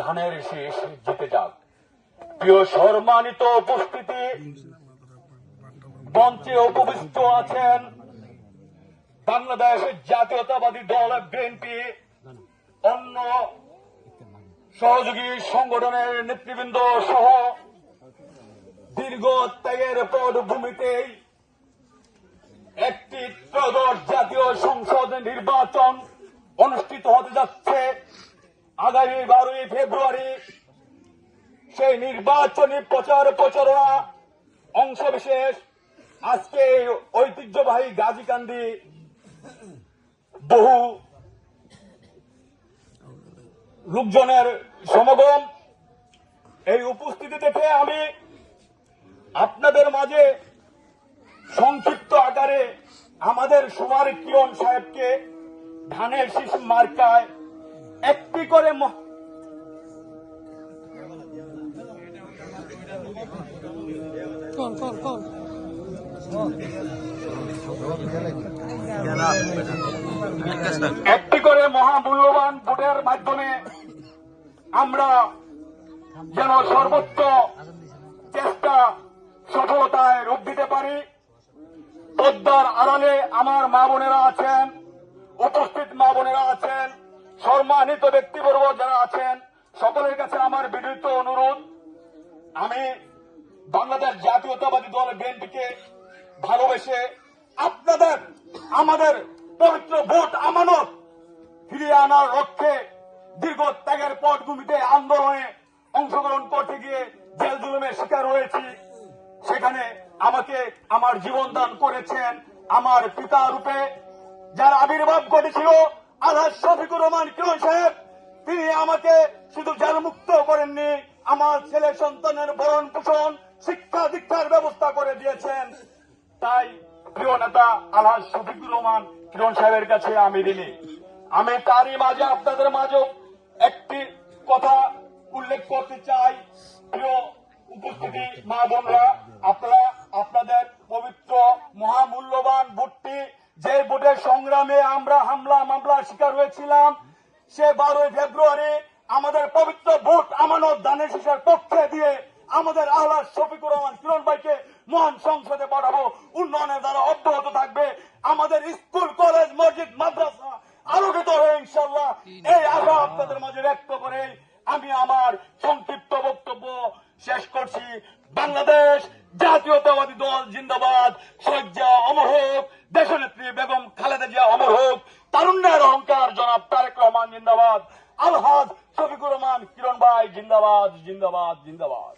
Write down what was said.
ধানের শীষ জিতে যাক। প্রিয় সম্মানিত উপস্থিতি, মঞ্চে উপবিষ্ট আছেন বাংলাদেশ জাতীয়তাবাদী দল বিএনপি, অন্য সহযোগী সংগঠনের নেতৃবৃন্দ সহ দীর্ঘ ত্যাগের পটভূমিতে একটি ত্রয়োদশ জাতীয় সংসদ নির্বাচন অনুষ্ঠিত হতে যাচ্ছে আগামী 12 ফেব্রুয়ারি। সেই নির্বাচনী প্রচার প্রচারণা অংশবিশেষ আজকে ঐতিহ্যবাহী গাজীকান্দি বহু লোকজনের সমাগম। এই উপস্থিতি দেখে আমি আপনাদের মাঝে সংক্ষিপ্ত আকারে আমাদের সুমার কিরণ সাহেবকে ধানের শীষ মার্কায় একটি করে মহামূল্যবান ভোটের মাধ্যমে আমরা যেন সর্বোচ্চ চেষ্টা সফলতায় রূপ দিতে পারি। পদ্মার আড়ালে আমার মা বোনেরা আছেন, উপস্থিত মা বোনেরা আছেন, সম্মানিত ব্যক্তিবর্গ যারা আছেন, সকলের কাছে আমার বিনীত অনুরোধ, আমি বাংলাদেশ জাতীয়তাবাদী দল বিএনপিকে ভালোবেসে আপনাদের আমাদের পবিত্র ভোট আমানত ফিরিয়ে আনার লক্ষ্যে দীর্ঘ ত্যাগের পটভূমিতে আন্দোলনে অংশগ্রহণ করতে গিয়ে জেল জুলুমের শিকার হয়েছি। সেখানে আমাকে আমার জীবন দান করেছেন আমার পিতা রূপে যার আবির্ভাব ঘটেছিল আলহাজ শফিকুর রহমান কিরণ সাহেব। তিনি আমাকে শুধু জেল মুক্ত করেননি, আমার ছেলে সন্তানের ভরণ পোষণ শিক্ষা দীক্ষার ব্যবস্থা করে দিয়েছেন। তাই প্রিয় নেতা আলহাজ শফিকুর রহমান কিরণ সাহেবের কাছে আমি ঋণী। আমি তারই মাঝে আপনাদের মাঝেও একটি কথা উল্লেখ করতে চাই। প্রিয় উপস্থিতি মা বোনরা, আপনারা আপনাদের পবিত্র মহামূল্যবান ভোটটি যে ভোটের সংগ্রামে আমরা হামলা মামলার শিকার হয়েছিলাম, সে 12 ফেব্রুয়ারি আমাদের পবিত্র ভোট আমানত ধানের শীষের পক্ষে দিয়ে আমাদের আলহাজ শফিকুর রহমান কিরণ ভাইকে মহান সংসদে পাঠাবো। উন্নয়নের দ্বারা অব্যাহত থাকবে আমাদের স্কুল কলেজ মসজিদ মাদ্রাসা আলোকিত হয়ে ইনশাল্লাহ। এই আশা আপনাদের মাঝে ব্যক্ত করে আমি আমার সংক্ষিপ্ত বক্তব্য শেষ করছি। বাংলাদেশ জাতীয়তাবাদী দল জিন্দাবাদ। শহীদ জিয়া অমর হোক, দেশনেত্রী বেগম খালেদা জিয়া অমর হোক, তারুণ্যের অহংকার জনাব তারেক রহমান জিন্দাবাদ, আলহাজ শফিকুর রহমান কিরণ ভাই জিন্দাবাদ জিন্দাবাদ জিন্দাবাদ।